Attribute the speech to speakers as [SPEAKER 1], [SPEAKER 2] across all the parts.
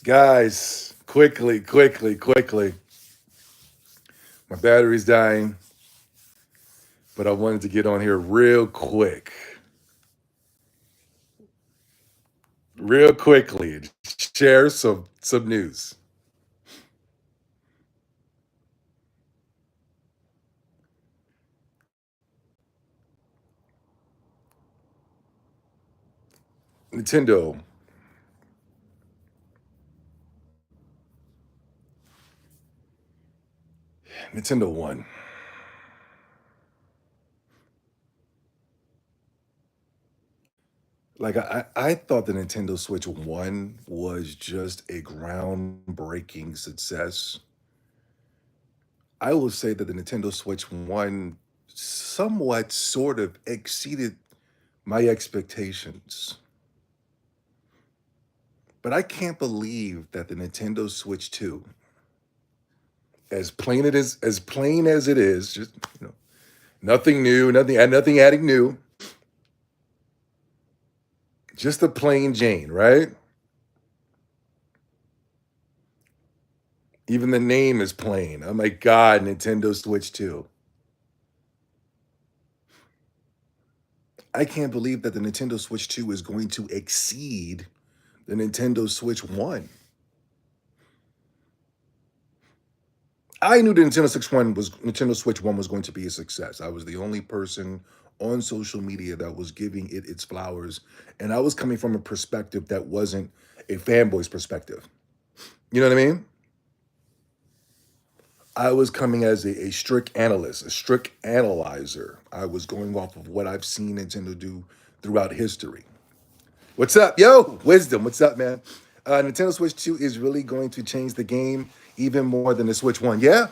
[SPEAKER 1] Guys, quickly, quickly, quickly. My battery's dying, but I wanted to get on here real quick. Real quickly. And share some news. Nintendo. Nintendo One. Like I thought the Nintendo Switch One was just a groundbreaking success. I will say that the Nintendo Switch One somewhat sort of exceeded my expectations. But I can't believe that the Nintendo Switch 2, as plain as it is, just nothing new, nothing adding new, just a plain Jane, right? Even the name is plain. Oh my God, Nintendo Switch 2. I can't believe that the Nintendo Switch 2 is going to exceed the Nintendo Switch 1. I knew the Nintendo Switch 1 was going to be a success. I was the only person on social media that was giving it its flowers. And I was coming from a perspective that wasn't a fanboy's perspective. You know what I mean? I was coming as a strict analyst, a strict analyzer. I was going off of what I've seen Nintendo do throughout history. What's up, yo? Wisdom, what's up, man? Nintendo Switch 2 is really going to change the game even more than the Switch 1. Yeah?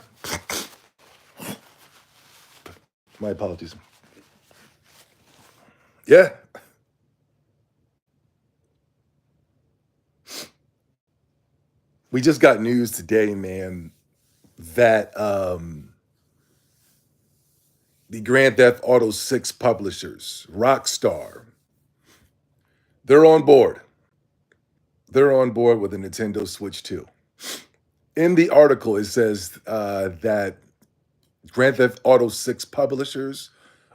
[SPEAKER 1] My apologies. Yeah. We just got news today, man, that the Grand Theft Auto 6 publishers, Rockstar, they're on board. They're on board with the Nintendo Switch 2. In the article, it says that Grand Theft Auto 6 publishers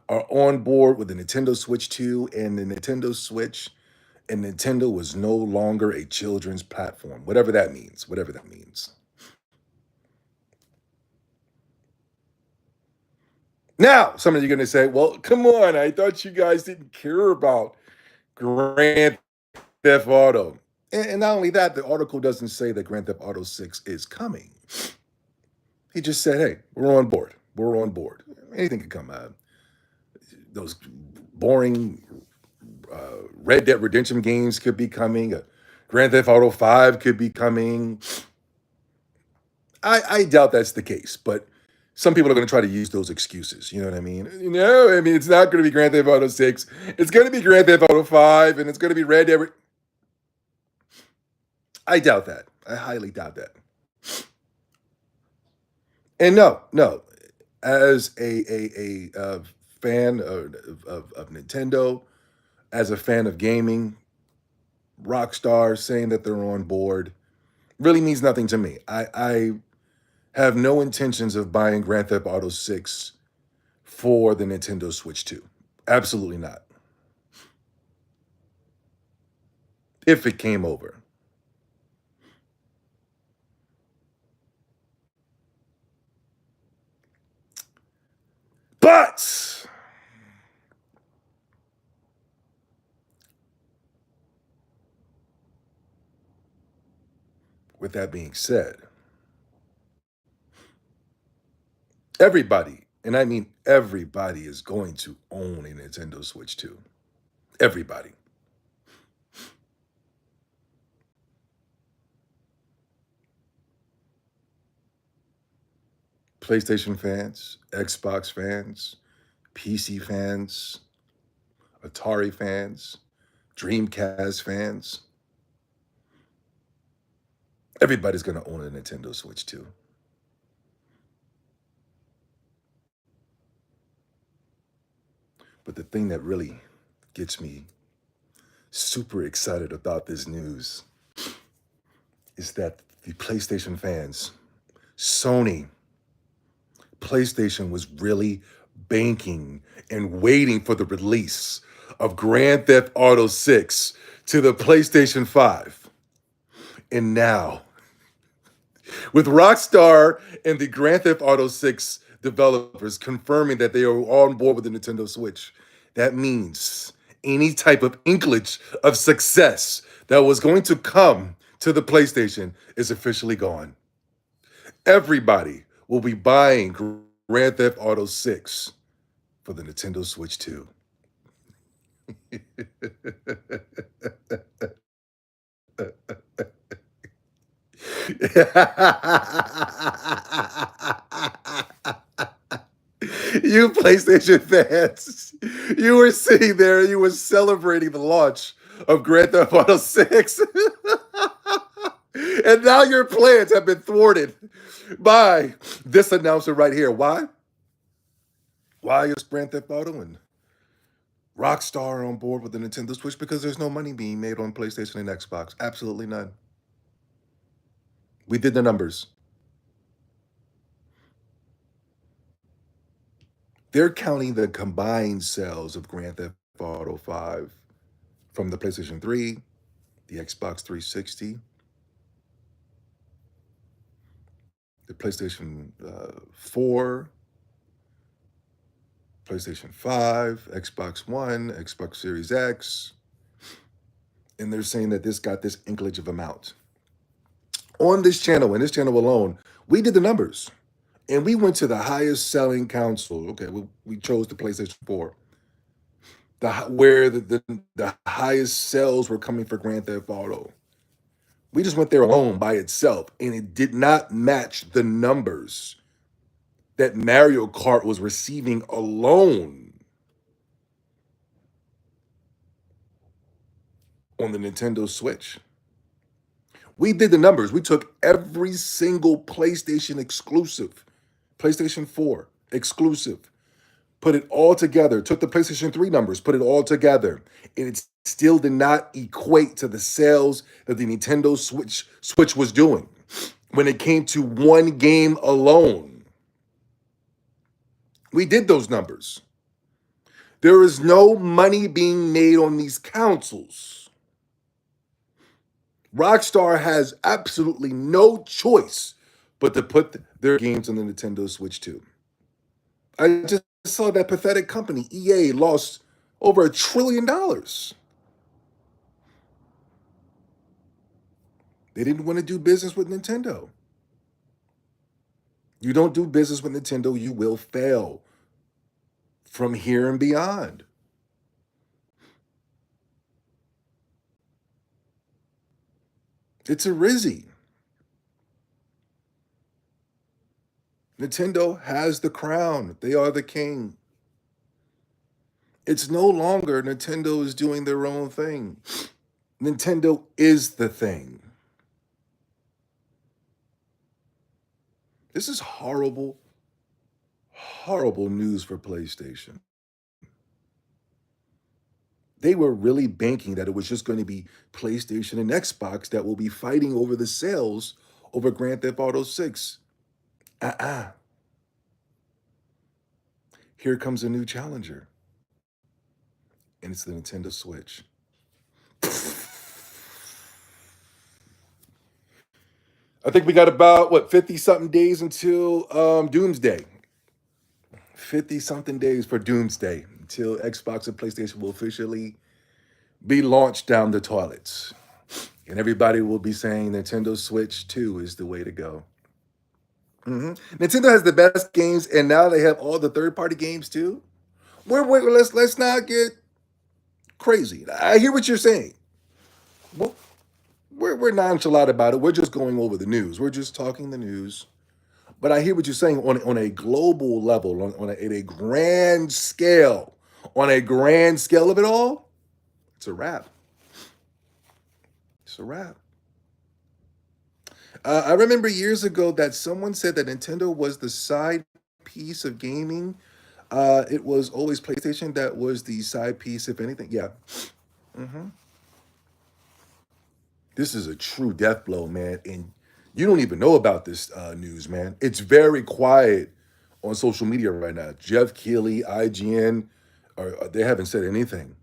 [SPEAKER 1] are on board with the Nintendo Switch 2 and the Nintendo Switch, and Nintendo was no longer a children's platform, whatever that means, whatever that means. Now, some of you are going to say, well, come on, I thought you guys didn't care about Grand Theft Auto. And not only that, the article doesn't say that Grand Theft Auto 6 is coming. He just said, hey, we're on board. We're on board. Anything could come out. Those boring Red Dead Redemption games could be coming. Grand Theft Auto 5 could be coming. I doubt that's the case, but some people are going to try to use those excuses. You know what I mean? No, I mean, it's not going to be Grand Theft Auto 6. It's going to be Grand Theft Auto 5, and it's going to be Red Dead. I doubt that. I highly doubt that. And no, no, as a fan of Nintendo, as a fan of gaming, Rockstar saying that they're on board really means nothing to me. I have no intentions of buying Grand Theft Auto 6 for the Nintendo Switch 2. Absolutely not. If it came over. But with that being said, everybody, and I mean everybody, is going to own a Nintendo Switch 2. Everybody. PlayStation fans, Xbox fans, PC fans, Atari fans, Dreamcast fans. Everybody's going to own a Nintendo Switch 2. But the thing that really gets me super excited about this news is that the PlayStation fans, Sony, PlayStation was really banking and waiting for the release of Grand Theft Auto 6 to the PlayStation 5. And now, with Rockstar and the Grand Theft Auto 6 developers confirming that they are on board with the Nintendo Switch, that means any type of inklage of success that was going to come to the PlayStation is officially gone. Everybody will be buying Grand Theft Auto 6 for the Nintendo Switch 2. You PlayStation fans, you were sitting there, you were celebrating the launch of Grand Theft Auto 6. And now your plans have been thwarted by this announcer right here. Why? Why is Grand Theft Auto and Rockstar on board with the Nintendo Switch? Because there's no money being made on PlayStation and Xbox. Absolutely none. We did the numbers. They're counting the combined sales of Grand Theft Auto 5 from the PlayStation 3, the Xbox 360, the PlayStation 4, PlayStation 5, Xbox One, Xbox Series X, and they're saying that this got this inklage of amount. On this channel, in this channel alone, we did the numbers. And we went to the highest selling console. Okay, we chose the PlayStation 4. Where the highest sales were coming for Grand Theft Auto. We just went there alone by itself, and it did not match the numbers that Mario Kart was receiving alone on the Nintendo Switch. We did the numbers. We took every single PlayStation exclusive, PlayStation 4 exclusive, put it all together, took the PlayStation 3 numbers, put it all together, and it still did not equate to the sales that the Nintendo Switch was doing when it came to one game alone. We did those numbers. There is no money being made on these consoles. Rockstar has absolutely no choice but to put their games on the Nintendo Switch too. I just saw that pathetic company, EA, lost over $1 trillion. They didn't want to do business with Nintendo. You don't do business with Nintendo, you will fail from here and beyond. It's a Rizzy. Nintendo has the crown. They are the king. It's no longer Nintendo is doing their own thing. Nintendo is the thing. This is horrible, horrible news for PlayStation. They were really banking that it was just going to be PlayStation and Xbox that will be fighting over the sales over Grand Theft Auto 6. Uh-uh. Here comes a new challenger, and it's the Nintendo Switch. I think we got about, what, 50 something days until Doomsday. 50 something days for Doomsday until Xbox and PlayStation will officially be launched down the toilets. And everybody will be saying Nintendo Switch 2 is the way to go. Nintendo has the best games, and now they have all the third-party games too. Let's not get crazy. I hear what you're saying. Well, we're nonchalant about it. We're just going over the news. We're just talking the news. But I hear what you're saying on a global level, at a grand scale, on a grand scale of it all. It's a wrap. It's a wrap. I remember years ago that someone said that Nintendo was the side piece of gaming. It was always PlayStation that was the side piece, if anything. Yeah. hmm This is a true death blow, man. And you don't even know about this news, man. It's very quiet on social media right now. Jeff Keighley, IGN, they haven't said anything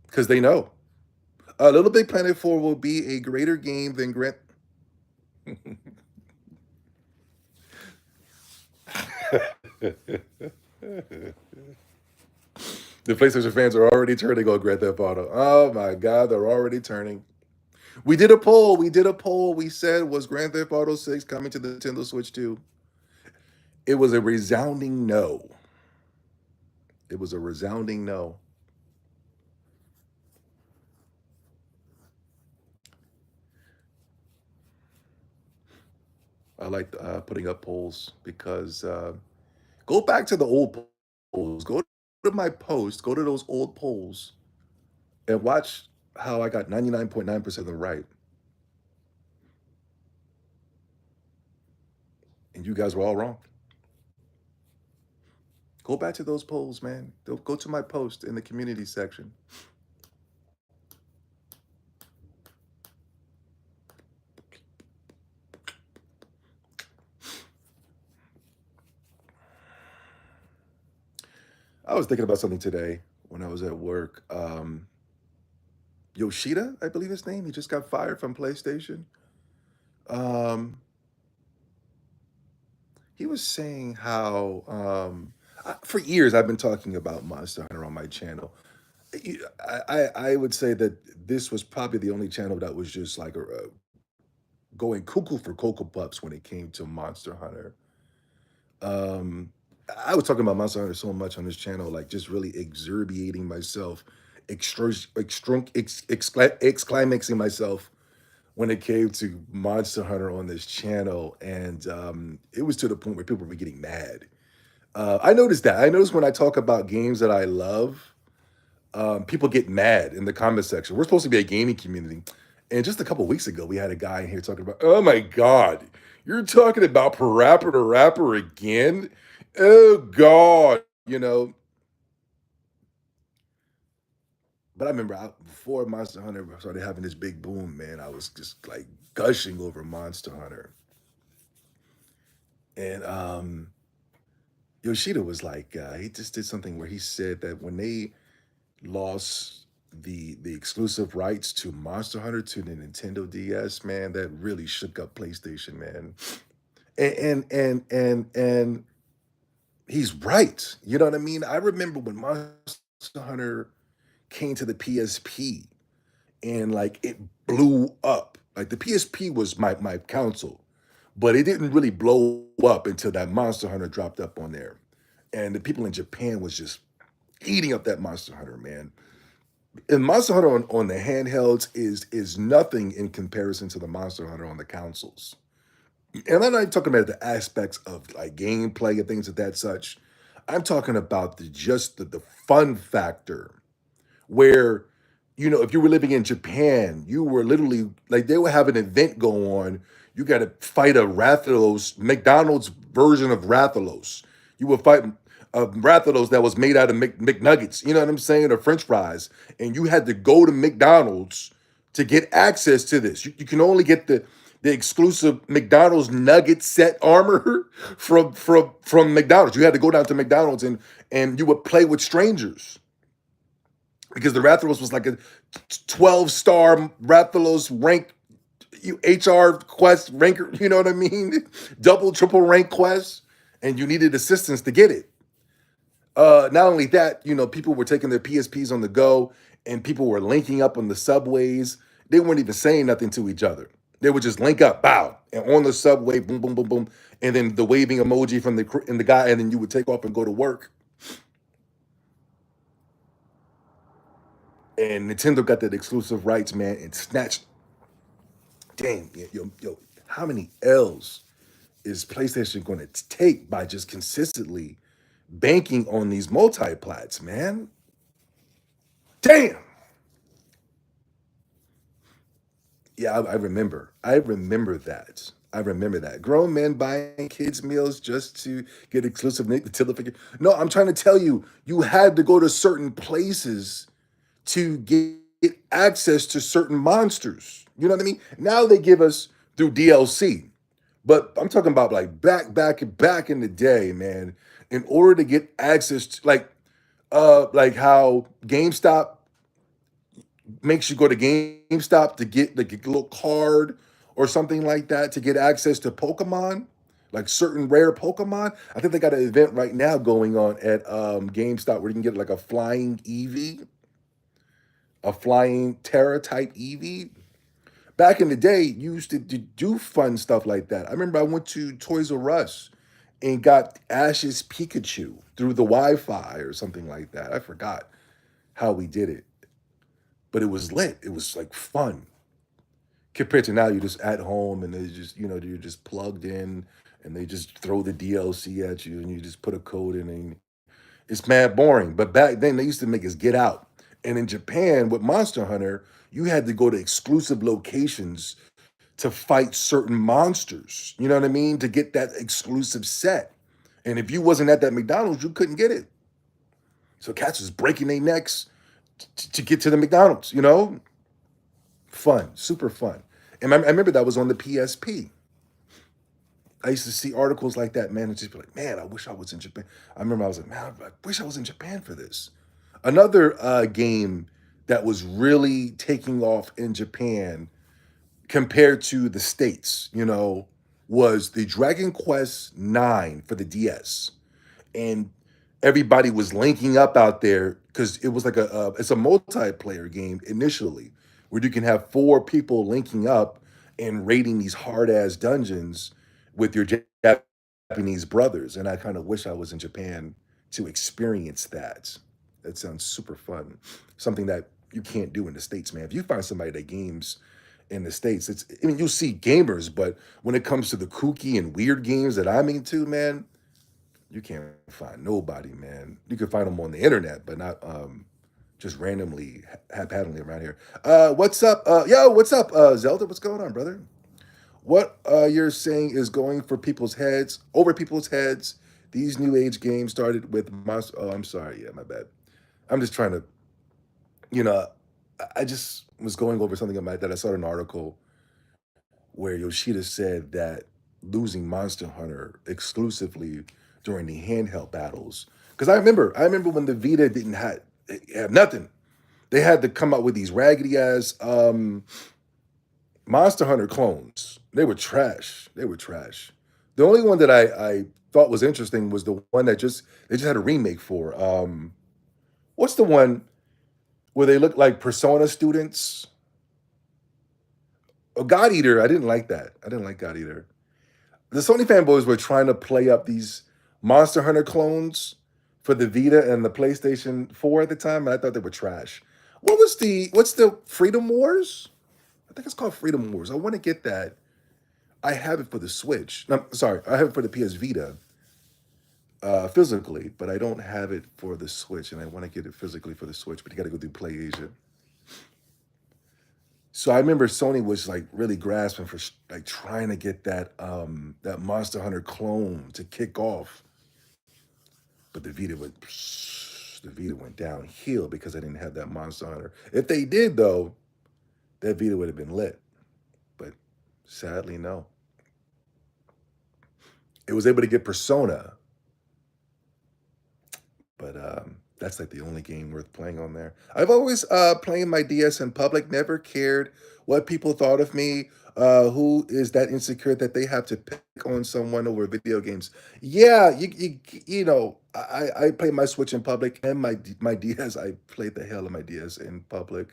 [SPEAKER 1] because they know. Little Big Planet 4 will be a greater game than Grand. The PlayStation fans are already turning on Grand Theft Auto. Oh my God, they're already turning. We did a poll. We did a poll. We said, was Grand Theft Auto 6 coming to the Nintendo Switch 2? It was a resounding no. It was a resounding no. I like putting up polls because go back to the old polls. Go to my post. Go to those old polls and watch how I got 99.9% of them right. And you guys were all wrong. Go back to those polls, man. Go to my post in the community section. I was thinking about something today when I was at work. Yoshida, I believe his name. He just got fired from PlayStation. Um, he was saying how for years I've been talking about Monster Hunter on my channel. I would say that this was probably the only channel that was just like going cuckoo for Cocoa Puffs when it came to Monster Hunter. Um, I was talking about Monster Hunter so much on this channel, like just really exurbiating myself, exclimaxing myself when it came to Monster Hunter on this channel, and it was to the point where people were getting mad. I noticed that. I noticed when I talk about games that I love, people get mad in the comment section. We're supposed to be a gaming community. And just a couple weeks ago, we had a guy in here talking about, oh my God, you're talking about Parappa the Rapper again? Oh God, you know. But I remember before Monster Hunter started having this big boom, man, I was just like gushing over Monster Hunter. And Yoshida was like, he just did something where he said that when they lost the exclusive rights to Monster Hunter to the Nintendo DS, man, that really shook up PlayStation, man. And he's right. You know what I mean? I remember when Monster Hunter came to the PSP and like it blew up. Like the PSP was my console, but it didn't really blow up until that Monster Hunter dropped up on there. And the people in Japan was just eating up that Monster Hunter, man. And Monster Hunter on the handhelds is nothing in comparison to the Monster Hunter on the consoles. And I'm not talking about the aspects of like gameplay and things of that such. I'm talking about the fun factor where, you know, if you were living in Japan, you were literally like they would have an event go on. You got to fight a Rathalos, McDonald's version of Rathalos. You would fight a Rathalos that was made out of McNuggets, you know what I'm saying, or French fries. And you had to go to McDonald's to get access to this. You can only get the exclusive McDonald's nugget set armor from McDonald's. You had to go down to McDonald's and you would play with strangers because the Rathalos was like a 12-star Rathalos rank HR quest ranker, you know what I mean? Double, triple rank quest, and you needed assistance to get it. Not only that, you know, people were taking their PSPs on the go and people were linking up on the subways. They weren't even saying nothing to each other. They would just link up, bow, and on the subway, boom, boom, boom, boom, and then the waving emoji from the guy, and then you would take off and go to work. And Nintendo got that exclusive rights, man, and snatched. Damn, yo, how many L's is PlayStation going to take by just consistently banking on these multi-plats, man? Damn. Yeah, I remember. I remember that. I remember that. Grown men buying kids' meals just to get exclusive Nintendo figure. No, I'm trying to tell you, you had to go to certain places to get access to certain monsters. You know what I mean? Now they give us through DLC. But I'm talking about like back in the day, man. In order to get access to like how GameStop makes you go to GameStop to get like a little card or something like that to get access to Pokemon, like certain rare Pokemon. I think they got an event right now going on at GameStop where you can get like a flying Eevee, a flying Terra type Eevee. Back in the day, you used to do fun stuff like that. I remember I went to Toys R Us and got Ash's Pikachu through the Wi-Fi or something like that. I forgot how we did it, but it was lit. It was like fun compared to now. You're just at home and they just you're just plugged in and they just throw the DLC at you and you just put a code in and it's mad boring. But back then they used to make us get out. And in Japan with Monster Hunter, you had to go to exclusive locations to fight certain monsters. You know what I mean? To get that exclusive set. And if you wasn't at that McDonald's, you couldn't get it. So cats was breaking their necks to get to the McDonald's, Fun, super fun. And I remember that was on the PSP. I used to see articles like that, man, and just be like, man, I wish I was in Japan. I remember I was like, man, I wish I was in Japan for this. Another game that was really taking off in Japan compared to the States, was the Dragon Quest IX for the DS. And everybody was linking up out there because it was like it's a multiplayer game initially where you can have four people linking up and raiding these hard ass dungeons with your Japanese brothers. And I kind of wish I was in Japan to experience that. That sounds super fun. Something that you can't do in the States, man. If you find somebody that games in the States, I mean, you'll see gamers, but when it comes to the kooky and weird games that I'm into, man, you can't find nobody, man. You can find them on the internet, but not just randomly, haphazardly around here. What's up? Yo, what's up, Zelda? What's going on, brother? What you're saying is going for people's heads, over people's heads. These new age games started with monster. Oh, I'm sorry. Yeah, my bad. I'm just trying to, you know, I just was going over something about that. I saw an article where Yoshida said that losing Monster Hunter exclusively during the handheld battles. Because I remember when the Vita didn't have nothing. They had to come out with these raggedy ass Monster Hunter clones. They were trash. They were trash. The only one that I thought was interesting was the one that they just had a remake for. What's the one where they look like Persona students? Oh, God Eater. I didn't like that. I didn't like God Eater. The Sony fanboys were trying to play up these Monster Hunter clones for the Vita and the PlayStation 4 at the time, and I thought they were trash. What's the Freedom Wars? I think it's called Freedom Wars. I want to get that. I have it for the Switch. No, sorry, I have it for the PS Vita physically, but I don't have it for the Switch, and I want to get it physically for the Switch, but you got to go through Play Asia. So I remember Sony was like really grasping for like trying to get that Monster Hunter clone to kick off, but the Vita went downhill because I didn't have that Monster Hunter. If they did though, that Vita would have been lit, but sadly no. It was able to get Persona, but that's like the only game worth playing on there. I've always playing my DS in public, never cared what people thought of me. Who is that insecure that they have to pick on someone over video games? Yeah, I play my Switch in public and my DS. I played the hell of my DS in public,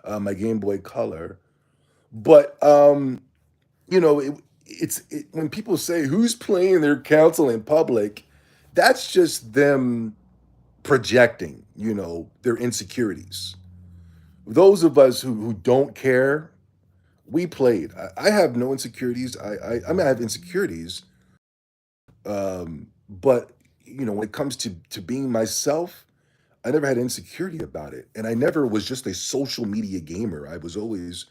[SPEAKER 1] my Game Boy Color. But when people say who's playing their console in public, that's just them projecting, their insecurities. Those of us who don't care, we played. I have no insecurities. I mean, I have insecurities, but when it comes to being myself, I never had insecurity about it, and I never was just a social media gamer. I was always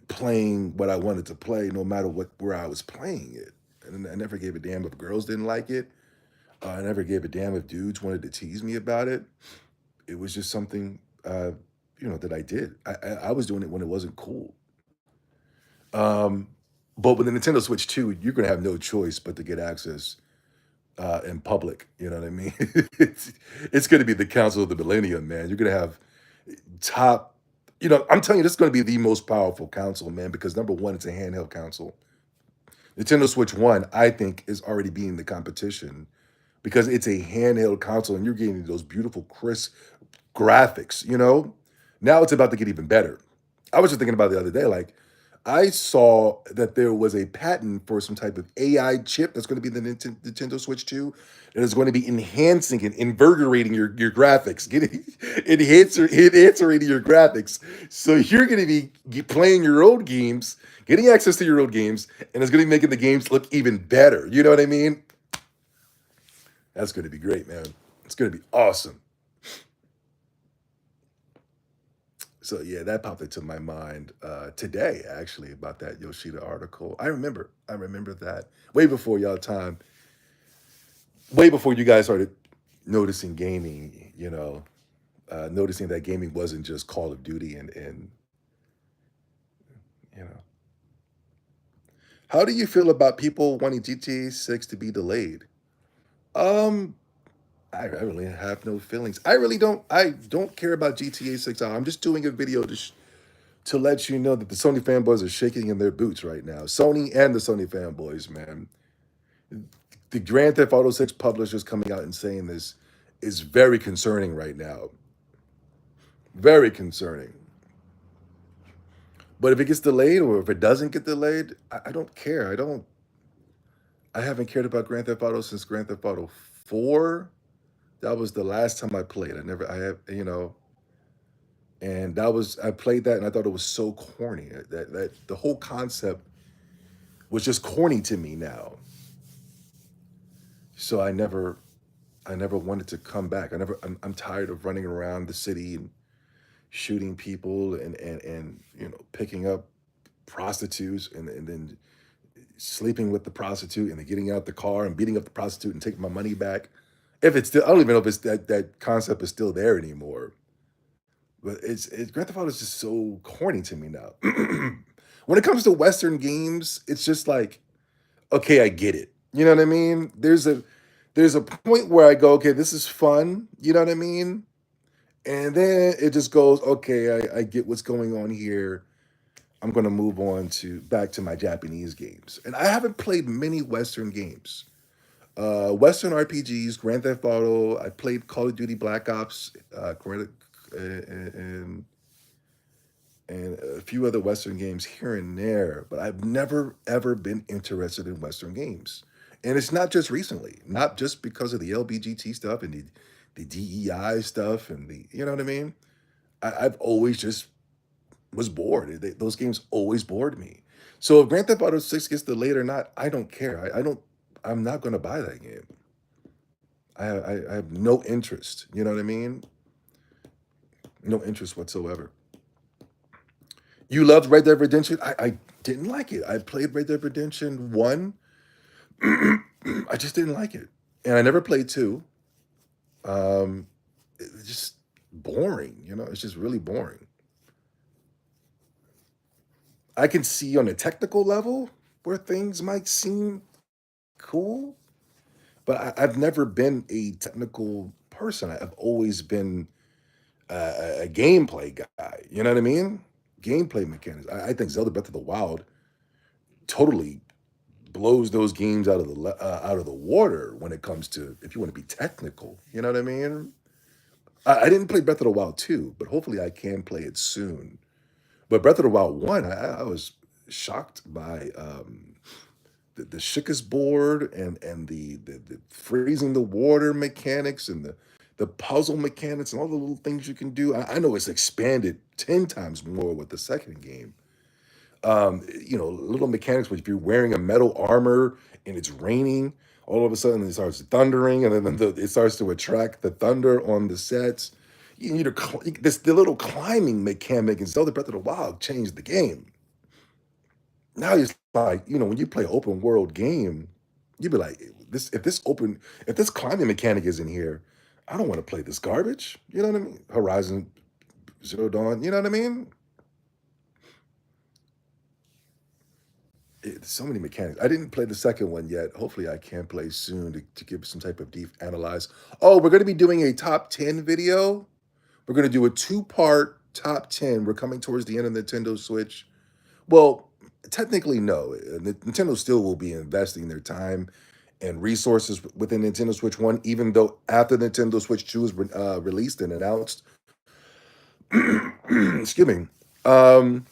[SPEAKER 1] playing what I wanted to play, no matter where I was playing it, and I never gave a damn if girls didn't like it. I never gave a damn if dudes wanted to tease me about it. It was just something that I did. I was doing it when it wasn't cool. Um, but with the Nintendo Switch 2, you're gonna have no choice but to get access in public. You know what I mean? It's gonna be the Council of the Millennium, man. You're gonna have top. I'm telling you, this is gonna be the most powerful console, man. Because number one, it's a handheld console. Nintendo Switch One, I think, is already beating the competition because it's a handheld console, and you're getting those beautiful, crisp graphics. Now it's about to get even better. I was just thinking about it the other day, like I saw that there was a patent for some type of AI chip that's going to be the Nintendo Switch 2 that is going to be enhancing and invigorating your graphics, getting enhancing your graphics. So you're going to be playing your old games, getting access to your old games, and it's going to be making the games look even better. You know what I mean? That's going to be great, man. It's going to be awesome. So yeah, that popped into my mind today, actually, about that Yoshida article. I remember that way before y'all time, way before you guys started noticing gaming. Noticing that gaming wasn't just Call of Duty and you know. How do you feel about people wanting GTA 6 to be delayed? Um, I really have no feelings. I really don't. I don't care about GTA 6. I'm just doing a video to let you know that the Sony fanboys are shaking in their boots right now. Sony and the Sony fanboys, man. The Grand Theft Auto 6 publishers coming out and saying this is very concerning right now. Very concerning. But if it gets delayed or if it doesn't get delayed, I don't care. I haven't cared about Grand Theft Auto since Grand Theft Auto 4. That was the last time I played. I have, and I played that and I thought it was so corny. That the whole concept was just corny to me now. So I never wanted to come back. I'm tired of running around the city and shooting people and picking up prostitutes and then sleeping with the prostitute and then getting out the car and beating up the prostitute and taking my money back. If it's still, I don't even know if it's that concept is still there anymore. But it's Grand Theft Auto is just so corny to me now. When it comes to Western games, it's just like, okay, I get it. You know what I mean? There's a point where I go, okay, this is fun. You know what I mean? And then it just goes, okay, I get what's going on here. I'm gonna move on to back to my Japanese games. And I haven't played many Western games. Western RPGs, Grand Theft Auto. I played Call of Duty Black Ops, and a few other Western games here and there. But I've never ever been interested in Western games. And it's not just recently, not just because of the LBGT stuff and the DEI stuff and you know what I mean? I've always just was bored. Those games always bored me. So if Grand Theft Auto 6 gets delayed or not, I don't care. I don't. I'm not going to buy that game. I have no interest. You know what I mean? No interest whatsoever. You loved Red Dead Redemption. I didn't like it. I played Red Dead Redemption 1. I just didn't like it, and I never played 2. Um, it's just boring. It's just really boring. I can see on a technical level where things might seem cool, but I've never been a technical person. I've always been a gameplay guy. You know what I mean? Gameplay mechanics. I think Zelda Breath of the Wild totally blows those games out of the water when it comes to if you want to be technical. You know what I mean? I didn't play Breath of the Wild 2, but hopefully I can play it soon. But Breath of the Wild 1, I was shocked by the Shika's board and the freezing the water mechanics and the puzzle mechanics and all the little things you can do. I know it's expanded 10 times more with the second game. Little mechanics, but if you're wearing a metal armor and it's raining, all of a sudden it starts thundering, and then it starts to attract the thunder on the sets. You need the little climbing mechanic in Zelda Breath of the Wild changed the game. Now it's like, when you play open world game, you'd be like, if this climbing mechanic is in here, I don't want to play this garbage. You know what I mean? Horizon Zero Dawn. You know what I mean? So many mechanics. I didn't play the second one yet. Hopefully, I can play soon to give some type of deep analyze. Oh, we're going to be doing a top 10 video. We're going to do a two-part top 10. We're coming towards the end of Nintendo Switch. Well, technically, no. Nintendo still will be investing their time and resources within Nintendo Switch 1, even though after Nintendo Switch 2 is released and announced. Excuse me. Um,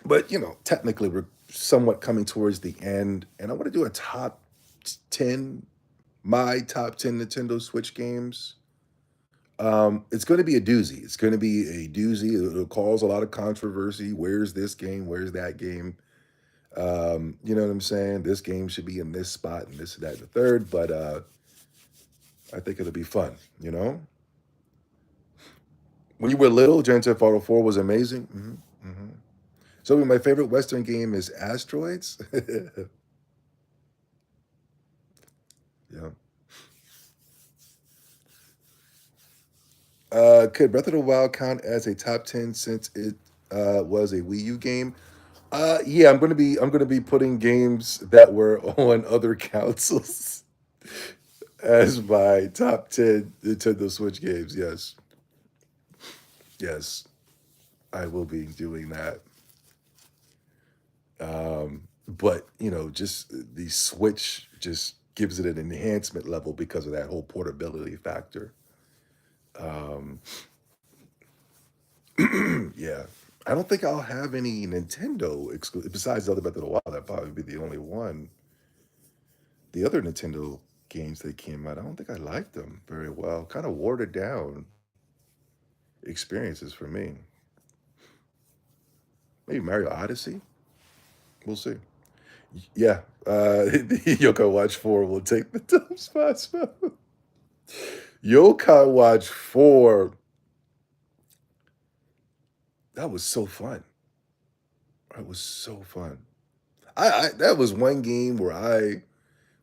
[SPEAKER 1] but, technically, we're somewhat coming towards the end. And I want to do a top 10, my top 10 Nintendo Switch games. It's going to be a doozy. It's going to be a doozy. It'll cause a lot of controversy. Where's this game? Where's that game? You know what I'm saying? This game should be in this spot and this, that, and the third. But I think it'll be fun. When you were little, Grand Theft Auto 4 was amazing. So my favorite Western game is Asteroids. Yeah. Could Breath of the Wild count as a top 10 since it was a Wii U game? Yeah, I'm gonna be putting games that were on other consoles as my top 10 Nintendo Switch games. Yes, yes, I will be doing that. But just the Switch just gives it an enhancement level because of that whole portability factor. Um, yeah, I don't think I'll have any Nintendo exclusive besides Zelda Breath of the Wild. That probably be the only one. The other Nintendo games that came out, I don't think I liked them very well. Kind of watered down experiences for me. Maybe Mario Odyssey. We'll see. Yeah, Yokai Watch 4 will take the top spot. Yokai Watch 4, that was so fun. That was so fun. I that was one game where I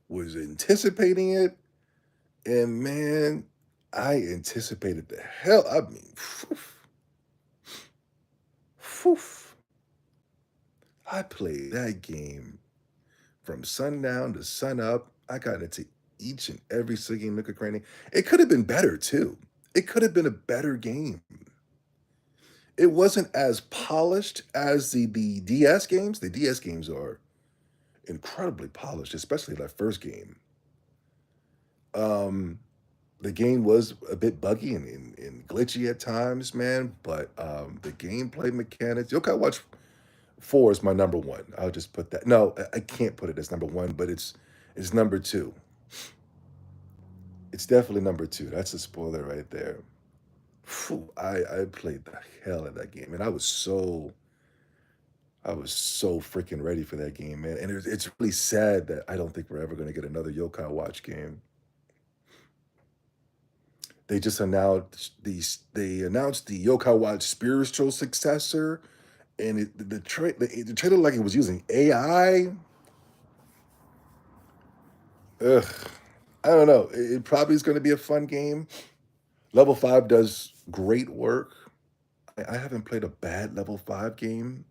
[SPEAKER 1] was anticipating it, and man, I anticipated the hell. I mean, phew, I played that game from sundown to sunup. I got into each and every single nook and cranny. It could have been better too. It could have been a better game. It wasn't as polished as the DS games. The DS games are incredibly polished, especially that first game. Um, the game was a bit buggy and glitchy at times, man. But the gameplay mechanics, Yokai Watch 4 is my number one. I'll just put that. No, I can't put it as number one, but it's number two. It's definitely number two. That's a spoiler right there. Phew, I played the hell out of that game, and I was so freaking ready for that game, man. And it's really sad that I don't think we're ever going to get another Yokai Watch game. They just announced the Yokai Watch spiritual successor, and the trailer like it was using AI. Ugh, I don't know. It probably is going to be a fun game. Level 5 does great work. I haven't played a bad level 5 game,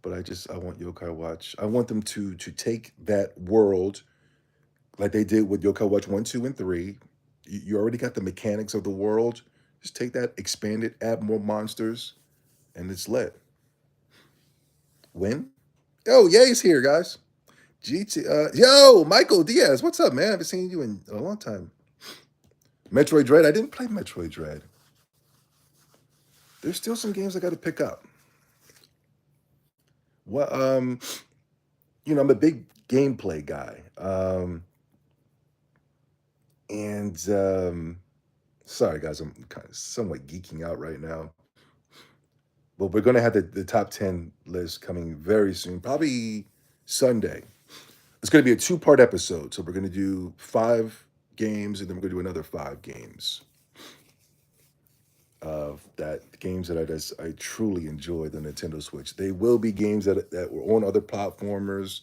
[SPEAKER 1] but I want Yokai Watch. I want them to take that world like they did with Yokai Watch 1, 2, and 3. You already got the mechanics of the world. Just take that, expand it, add more monsters, and it's lit. Win? Oh, Yay's here, guys. Yo, Michael Diaz, what's up, man? I haven't seen you in a long time. Metroid Dread, I didn't play Metroid Dread. There's still some games I got to pick up. Well, I'm a big gameplay guy. And sorry guys, I'm kind of somewhat geeking out right now. But we're gonna have the top 10 list coming very soon, probably Sunday. It's gonna be a two-part episode. So we're gonna do 5 games, and then we're gonna do another 5 games of that games that I truly enjoy the Nintendo Switch. They will be games that were on other platformers,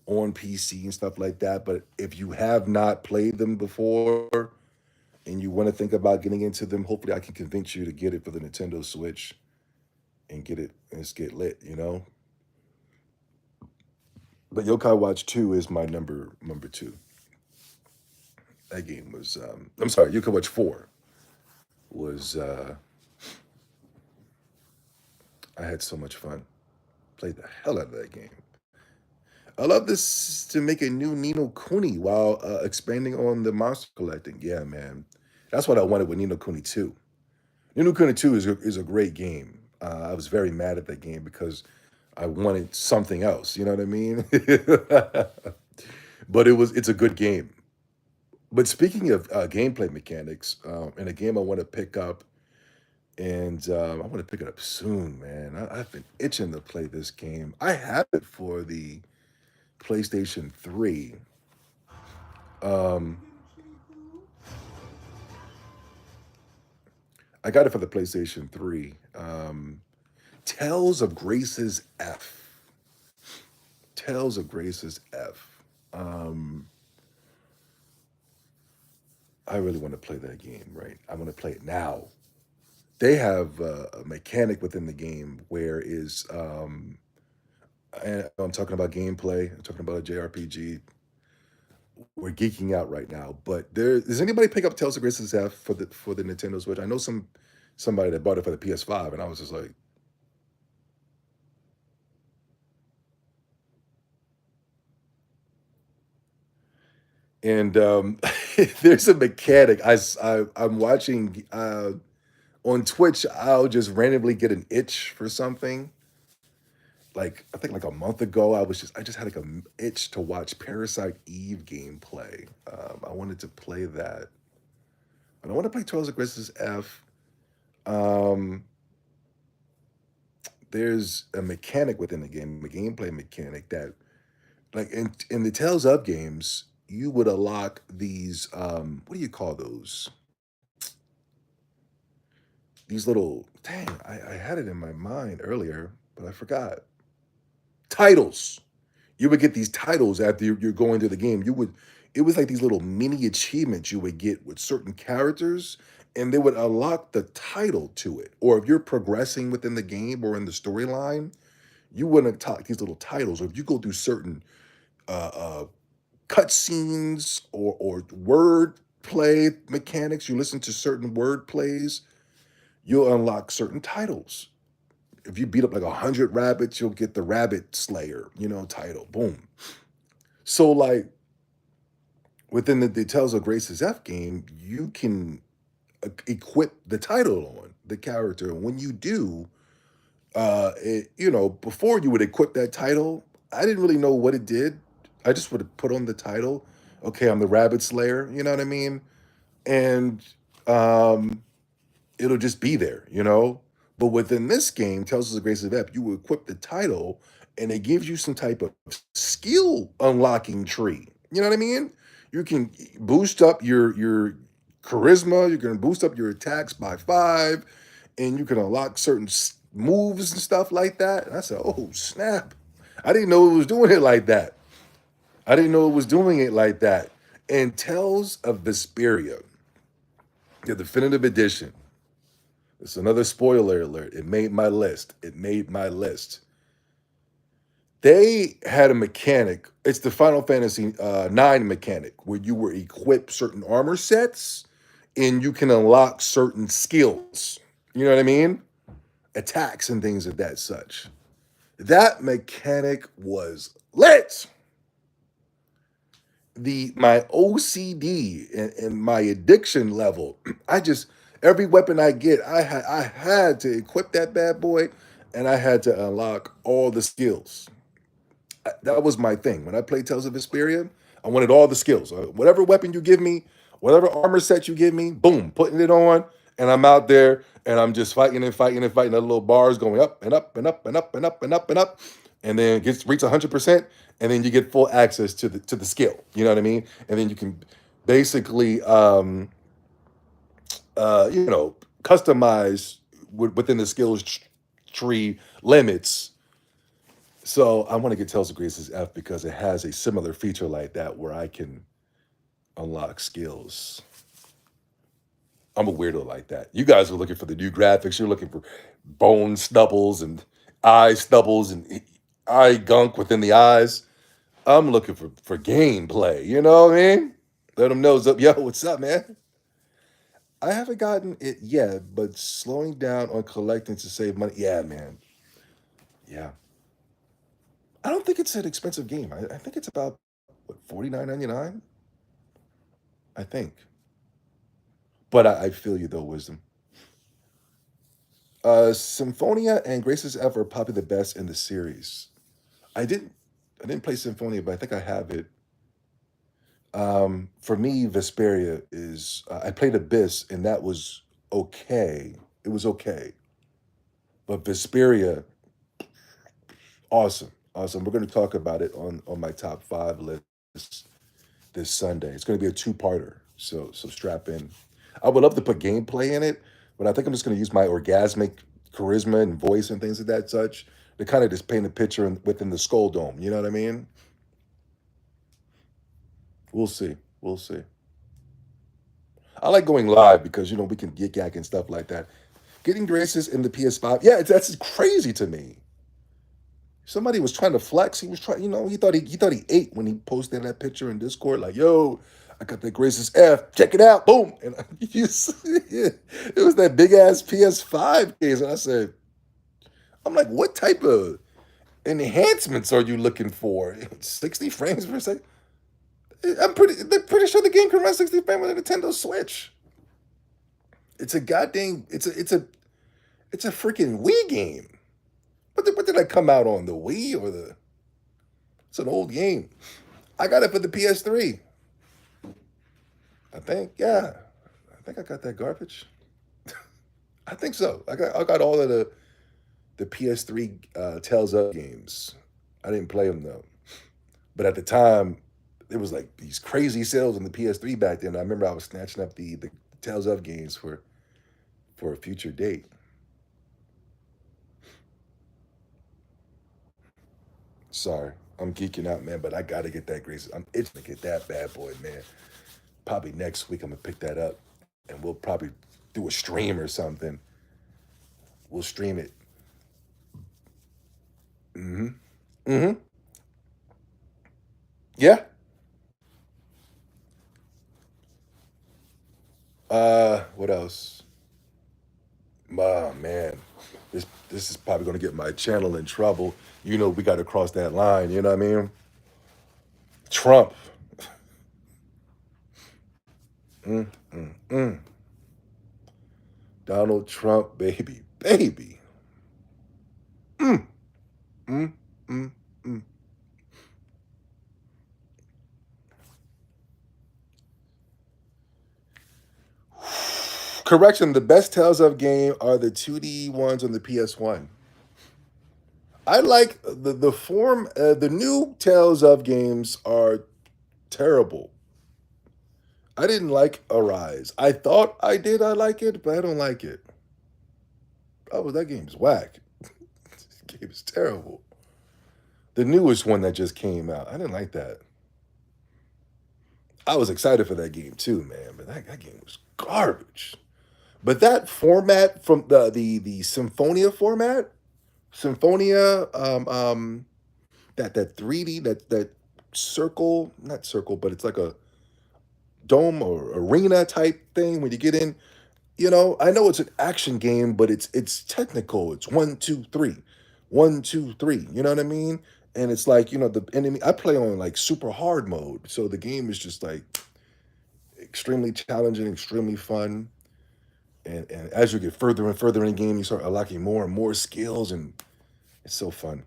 [SPEAKER 1] on PC and stuff like that. But if you have not played them before, and you want to think about getting into them, hopefully I can convince you to get it for the Nintendo Switch and get it and just get lit, you know? But Yokai Watch 2 is my number two. That game was I'm sorry, Yokai Watch 4 was I had so much fun. Played the hell out of that game. I love this to make a new Nino Kuni while expanding on the monster collecting. Yeah, man. That's what I wanted with Nino Kuni 2. Nino Kuni 2 is a great game. I was very mad at that game because I wanted something else. You know what I mean? But it's a good game. But speaking of gameplay mechanics, in a game I want to pick up, and I want to pick it up soon, man. I've been itching to play this game. I have it for the PlayStation 3. Um, I got it for the PlayStation 3. Tales of Grace's F. Tales of Grace's F. Um, I really want to play that game, right? I want to play it now. They have a mechanic within the game where is and I'm talking about gameplay. I'm talking about a JRPG. We're geeking out right now, but does anybody pick up Tales of Grace's F for the Nintendo Switch? I know somebody that bought it for the PS5, and I was just like, and there's a mechanic. I'm watching on Twitch. I'll just randomly get an itch for something. Like I think like a month ago, I just had like a itch to watch Parasite Eve gameplay. I wanted to play that, and I want to play Tales of Grace's F. Um, there's a mechanic within the game, a gameplay mechanic that, like in the Tales of games, you would unlock these. What do you call those? These little dang. I had it in my mind earlier, but I forgot. Titles. You would get these titles after you're going through the game. It was like these little mini achievements you would get with certain characters, and they would unlock the title to it. Or if you're progressing within the game or in the storyline, you wouldn't talk these little titles. Or if you go through certain uh, uh, cutscenes or word play mechanics, you listen to certain word plays, you'll unlock certain titles. If you beat up like 100 rabbits, you'll get the Rabbit Slayer, title. Boom. So like within the Tales of Grace's F game, you can equip the title on the character. And when you do, before you would equip that title, I didn't really know what it did. I just would put on the title. Okay, I'm the Rabbit Slayer. You know what I mean? And um, it'll just be there. But within this game, Tales of the Grace of Ep, you will equip the title and it gives you some type of skill unlocking tree. You know what I mean? You can boost up your charisma, you can boost up your attacks by 5, and you can unlock certain moves and stuff like that. And I said, oh snap. I didn't know it was doing it like that. I didn't know it was doing it like that. And Tales of Vesperia, the definitive edition. It's another spoiler alert. It made my list. It made my list. They had a mechanic. It's the Final Fantasy 9 mechanic where you were equipped certain armor sets and you can unlock certain skills. You know what I mean? Attacks and things of that such. That mechanic was lit. My OCD and my addiction level. I just every weapon I get, I had to equip that bad boy, and I had to unlock all the skills. That was my thing when I played Tales of Vesperia. I wanted all the skills. Whatever weapon you give me, whatever armor set you give me, boom, putting it on, and I'm out there and I'm just fighting and fighting and fighting. The little bars going up and up and up and up and up and up and up, and then gets reach 100%, and then you get full access to the skill. You know what I mean? And then you can basically customize within the skills tree limits. So I want to get Tales of Grace's F because it has a similar feature like that where I can unlock skills. I'm a weirdo like that. You guys are looking for the new graphics. You're looking for bone stubbles and eye stubbles and eye gunk within the eyes. I'm looking for gameplay. You know what I mean? Let them know, yo, what's up, man? I haven't gotten it yet, but slowing down on collecting to save money. Yeah, man. Yeah. I don't think it's an expensive game. I think it's about what, 49.99. I think. But I feel you though, wisdom. Symphonia and Graces F are probably the best in the series. I didn't I didn't play Symphonia, but I think I have it. For me, Vesperia is I played Abyss and that was okay. It was okay. But Vesperia, awesome. Awesome. We're gonna talk about it on my top five list this Sunday. It's gonna be a two-parter. So strap in. I would love to put gameplay in it, but I think I'm just gonna use my orgasmic charisma and voice and things of that such to kind of just paint a picture within the Skull Dome. You know what I mean? We'll see. We'll see. I like going live because we can get yak and stuff like that. Getting Graces in the PS5, yeah, that's crazy to me. Somebody was trying to flex. He was trying, he thought he ate when he posted that picture in Discord. Like, yo, I got that Graces F. Check it out. Boom. And it was that big ass PS5 case. And I said, I'm like, what type of enhancements are you looking for? 60 frames per second? They're pretty sure the game can run 60 frames on a Nintendo Switch. It's a goddamn, it's a freaking Wii game. What did I come out on? The Wii or the? It's an old game. I got it for the PS3. I think, yeah. I think I got that garbage. I think so. I got all of the PS3 Tales of games. I didn't play them though. But at the time, it was like these crazy sales on the PS3 back then. I remember I was snatching up the Tales of games for a future date. Sorry, I'm geeking out, man, but I gotta get that Grace. I'm itching to get that bad boy, man. Probably next week I'm gonna pick that up, and we'll probably do a stream or something. We'll stream it. Mm-hmm. Mm-hmm. Yeah. What else? Oh man, this is probably gonna get my channel in trouble. We got to cross that line. You know what I mean? Trump. Mm, mm, mm. Donald Trump, baby, baby. Mm, mm, mm, mm. Correction: the best Tales of game are the 2D ones on the PS1. I like the form. The new Tales of games are terrible. I didn't like Arise. I thought I did. I like it, but I don't like it. Oh, that game's whack. This game is terrible. The newest one that just came out, I didn't like that. I was excited for that game too, man, but that game was garbage. But that format from the Symphonia format, Symphonia, that 3D, that circle, not circle, but it's like a dome or arena type thing when you get in. I know it's an action game, but it's technical. It's 1, 2, 3, 1, 2, 3. You know what I mean? And it's like the enemy. I play on like super hard mode, so the game is just like extremely challenging, extremely fun. And as you get further and further in the game, you start unlocking more and more skills, and it's so fun.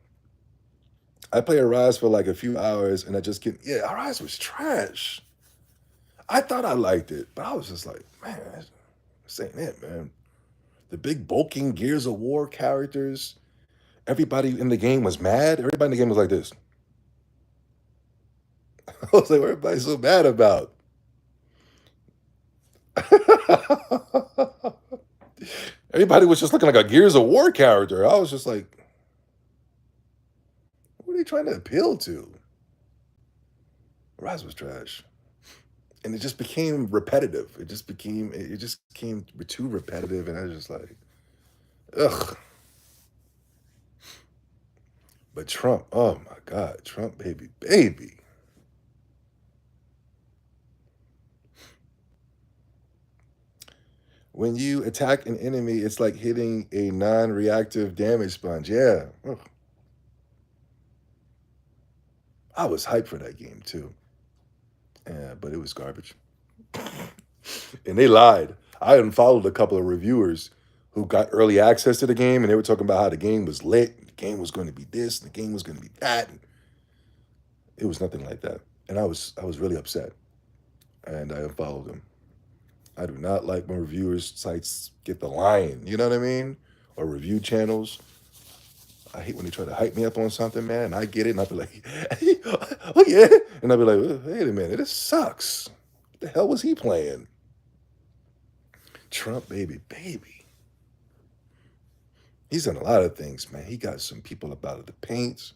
[SPEAKER 1] I play Arise for like a few hours, and I just get Arise was trash. I thought I liked it, but I was just like, man, this ain't it, man. The big bulking Gears of War characters. Everybody in the game was mad. Everybody in the game was like this. I was like, what everybody so mad about? Everybody was just looking like a Gears of War character. I was just like, what are they trying to appeal to? Rise was trash. And it just became repetitive. It just became too repetitive, and I was just like, ugh. But Trump, oh my God, Trump, baby, baby. When you attack an enemy, it's like hitting a non-reactive damage sponge. Yeah, ugh. I was hyped for that game too. Yeah, but it was garbage. And they lied. I unfollowed a couple of reviewers who got early access to the game, and they were talking about how the game was lit, the game was going to be this, the game was going to be that. It was nothing like that, and I was really upset, and I unfollowed them. I do not like when reviewers sites get the lying. You know what I mean? Or review channels. I hate when they try to hype me up on something, man. And I get it, and I'll be like, "Oh yeah," and I'll be like, "Wait a minute, this sucks. What the hell was he playing?" Trump, baby, baby. He's done a lot of things, man. He got some people about the paints.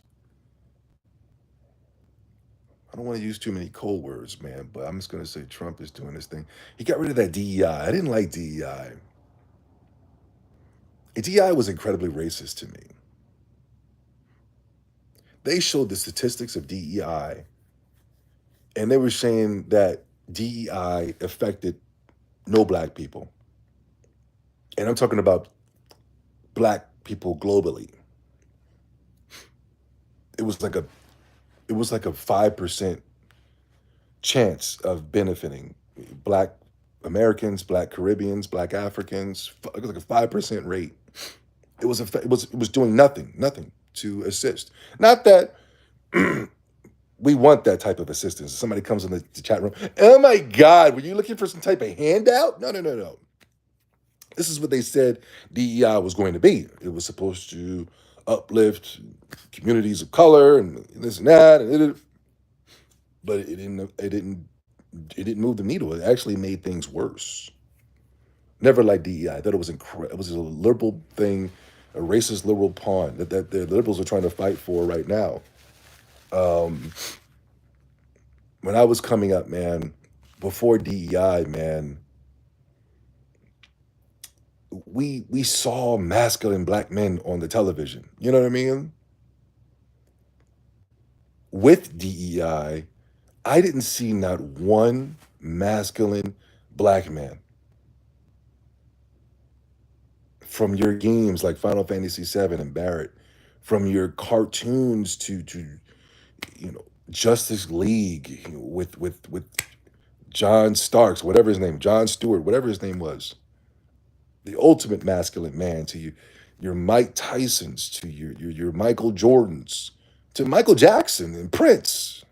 [SPEAKER 1] I don't want to use too many cold words, man, but I'm just gonna say Trump is doing this thing. He got rid of that DEI. I didn't like DEI. DEI was incredibly racist to me. They showed the statistics of DEI, and they were saying that DEI affected no black people. And I'm talking about black people globally. It was like a it was like a 5% chance of benefiting black Americans, black Caribbeans, black Africans. It was like a 5% rate. It was doing nothing to assist. Not that we want that type of assistance. Somebody comes in the chat room. Oh my God, were you looking for some type of handout? No, no, no, no. This is what they said DEI was going to be. It was supposed to uplift communities of color and this and that, but it didn't. It didn't move the needle. It actually made things worse. Never liked DEI. I thought it was incredible. It was a liberal thing, a racist liberal pawn that the liberals are trying to fight for right now. Um, when I was coming up, man, before DEI, man, we saw masculine black men on the television. You know what I mean? With DEI, I didn't see not one masculine black man from your games like Final Fantasy VII and Barrett, from your cartoons to Justice League with John Starks, whatever his name, John Stewart, whatever his name was, the ultimate masculine man, to your Mike Tysons, to your Michael Jordans, to Michael Jackson and Prince.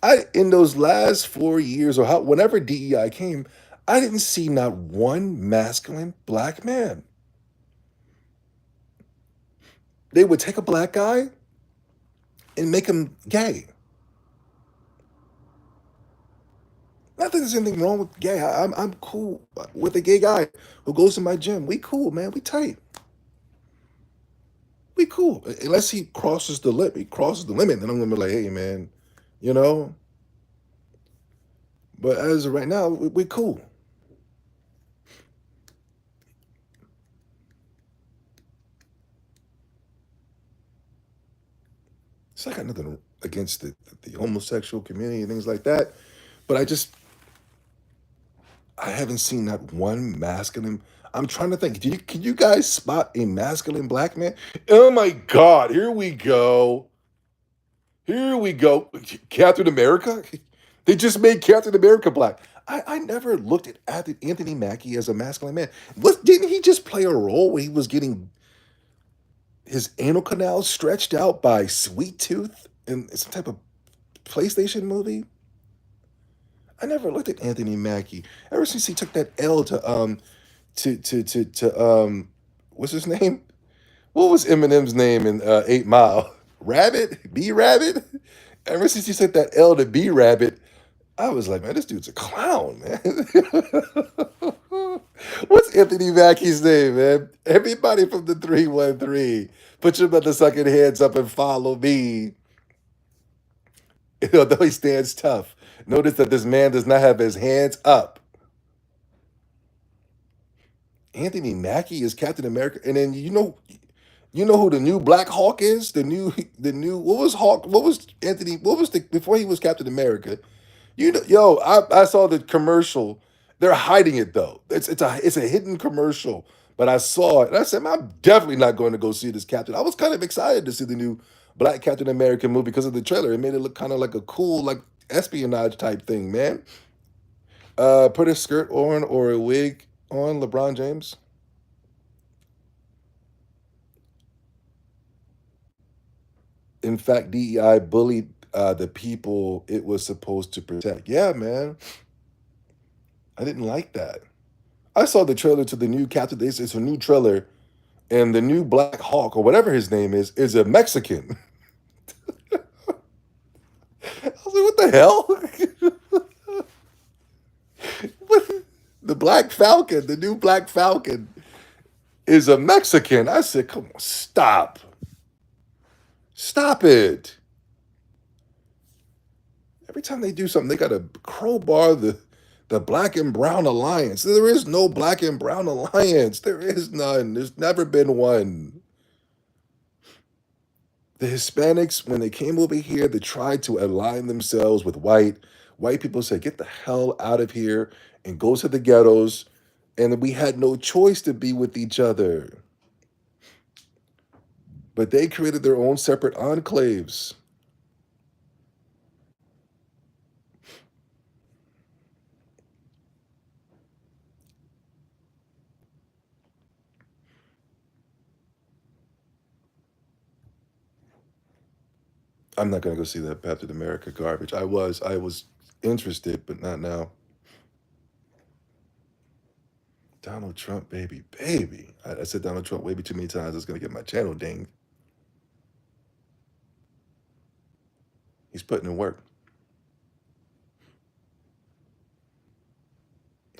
[SPEAKER 1] I in those last 4 years or whenever DEI came, I didn't see not one masculine black man. They would take a black guy and make him gay. Not that there's anything wrong with gay. I'm cool with a gay guy who goes to my gym. We cool, man. We tight. We cool. Unless he crosses the limit. He crosses the limit, then I'm gonna be like, hey, man, you know. But as of right now, we cool. So I got nothing against the homosexual community and things like that. But I haven't seen that one masculine. I'm trying to think. Can you guys spot a masculine black man? Oh my God! Here we go. Here we go. Captain America. They just made Captain America black. I never looked at Anthony Mackie as a masculine man. Didn't he just play a role where he was getting his anal canal stretched out by Sweet Tooth in some type of PlayStation movie? I never looked at Anthony Mackie ever since he took that L to what's his name? What was Eminem's name in 8 Mile? Rabbit? B Rabbit? Ever since he took that L to B Rabbit, I was like, man, this dude's a clown, man. What's Anthony Mackie's name, man? Everybody from the 313. Put your mother sucking hands up and follow me. Although he stands tough. Notice that this man does not have his hands up. Anthony Mackie is Captain America, and then you know who the new Black Hawk is? The new what was Hawk? What was Anthony? What was the before he was Captain America? You know, yo, I saw the commercial. They're hiding it though. It's a hidden commercial, but I saw it and I said, "Man, I'm definitely not going to go see this Captain." I was kind of excited to see the new Black Captain America movie because of the trailer. It made it look kind of like a cool like espionage type thing, man. Put a skirt on or a wig on, LeBron James. In fact, DEI bullied the people it was supposed to protect. Yeah, man, I didn't like that. I saw the trailer to the new Captain. It's a new trailer, and the new Black Hawk or whatever his name is a Mexican. I was like, what the hell? The Black Falcon, the new Black Falcon, is a Mexican. I said, come on, stop it. Every time they do something, they got to crowbar the Black and Brown Alliance. There is no Black and Brown Alliance. There is none. There's never been one. The Hispanics, when they came over here, they tried to align themselves with white. White people said, get the hell out of here and go to the ghettos. And we had no choice to be with each other. But they created their own separate enclaves. I'm not gonna go see that Captain America garbage. I was interested, but not now. Donald Trump, baby, baby. I said Donald Trump way too many times. I was gonna get my channel dinged. He's putting in work.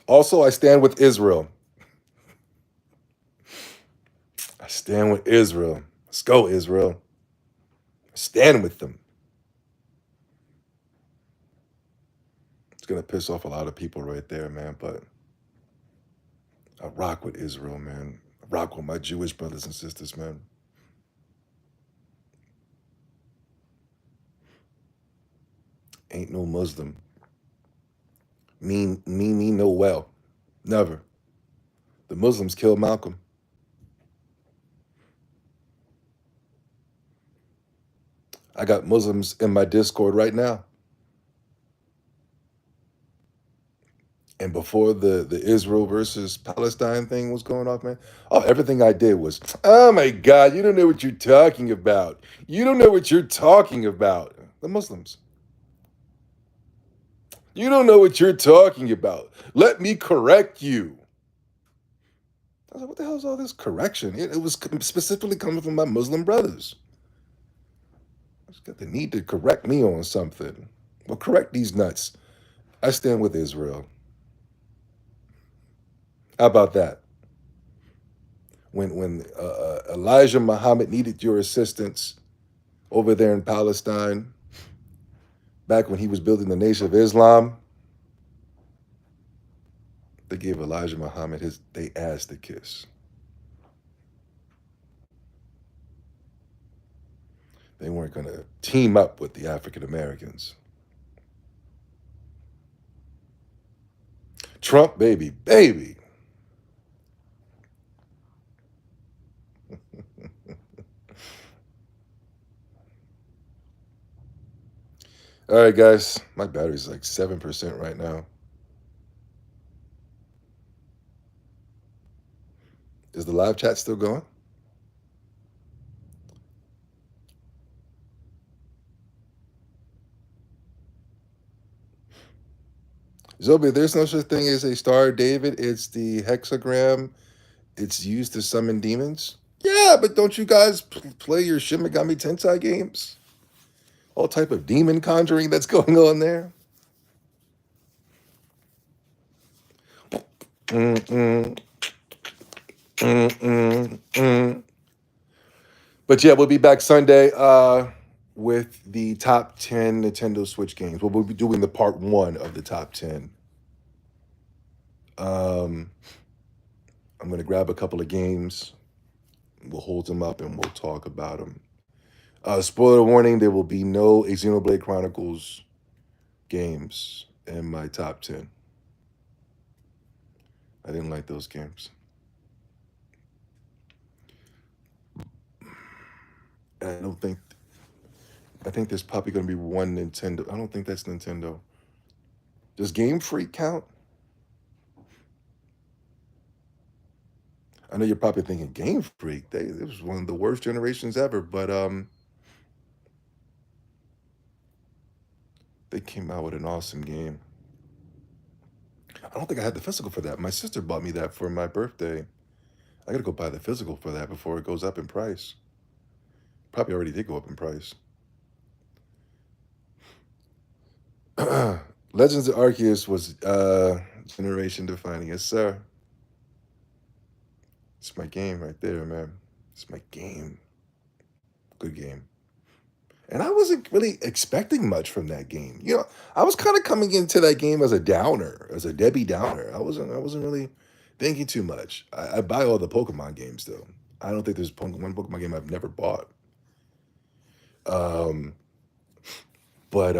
[SPEAKER 1] Also, I stand with Israel. I stand with Israel. Let's go, Israel. Stand with them. It's gonna piss off a lot of people right there, man. But I rock with Israel, man. I rock with my Jewish brothers and sisters, man. Ain't no Muslim. Me, no well. Never. The Muslims killed Malcolm. I got Muslims in my Discord right now. And before the Israel versus Palestine thing was going off, man, oh, everything I did was, oh my God, you don't know what you're talking about. You don't know what you're talking about. The Muslims. You don't know what you're talking about. Let me correct you. I was like, what the hell is all this correction? It was specifically coming from my Muslim brothers. I just got the need to correct me on something. Well, correct these nuts. I stand with Israel. How about that? When Elijah Muhammad needed your assistance over there in Palestine, back when he was building the Nation of Islam, they gave Elijah Muhammad they ass to kiss. They weren't going to team up with the African Americans. Trump, baby, baby. All right, guys, my battery's like 7% right now. Is the live chat still going? Zobi, there's no such thing as a Star of David. It's the hexagram. It's used to summon demons. Yeah, but don't you guys play your Shin Megami Tensei games? All type of demon conjuring that's going on there. Mm-mm, mm-mm, mm. But yeah, we'll be back Sunday. with the top 10 Nintendo Switch games. Well, we'll be doing the part one of the top 10. Um, I'm going to grab a couple of games. We'll hold them up and we'll talk about them. Spoiler warning, there will be no Xenoblade Chronicles games in my top 10. I didn't like those games. And I think there's probably going to be one Nintendo. I don't think that's Nintendo. Does Game Freak count? I know you're probably thinking Game Freak. It was one of the worst generations ever, but they came out with an awesome game. I don't think I had the physical for that. My sister bought me that for my birthday. I gotta go buy the physical for that before it goes up in price. Probably already did go up in price. Legends of Arceus was generation defining. Yes, sir. It's my game right there, man. It's my game. Good game. And I wasn't really expecting much from that game. You know, I was kind of coming into that game as a downer, as a Debbie Downer. I wasn't really thinking too much. I buy all the Pokemon games though. I don't think there's one Pokemon game I've never bought. Um, but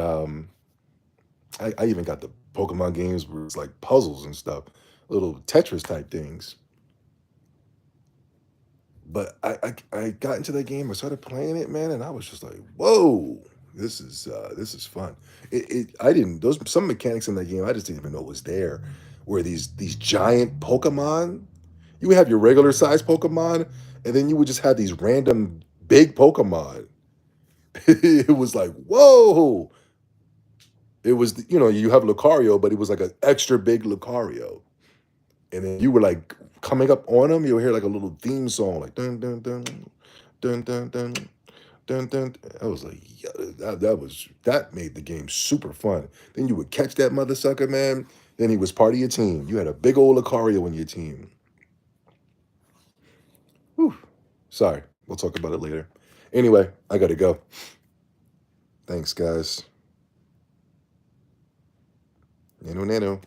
[SPEAKER 1] I even got the Pokemon games where it's like puzzles and stuff, little Tetris type things. But I got into that game. I started playing it, man, and I was just like, "Whoa, this is fun." I didn't those some mechanics in that game I just didn't even know was there. Where these giant Pokemon, you would have your regular size Pokemon, and then you would just have these random big Pokemon. It was like, whoa! It was you have Lucario, but it was like an extra big Lucario, and then you were like coming up on them. You'll hear like a little theme song, like dun dun dun dun dun dun dun dun. I was like, yeah, that made the game super fun. Then you would catch that mother sucker, man. Then he was part of your team. You had a big old Lucario in your team. Whew. Sorry, we'll talk about it later. Anyway, I gotta go. Thanks, guys. Nano nano.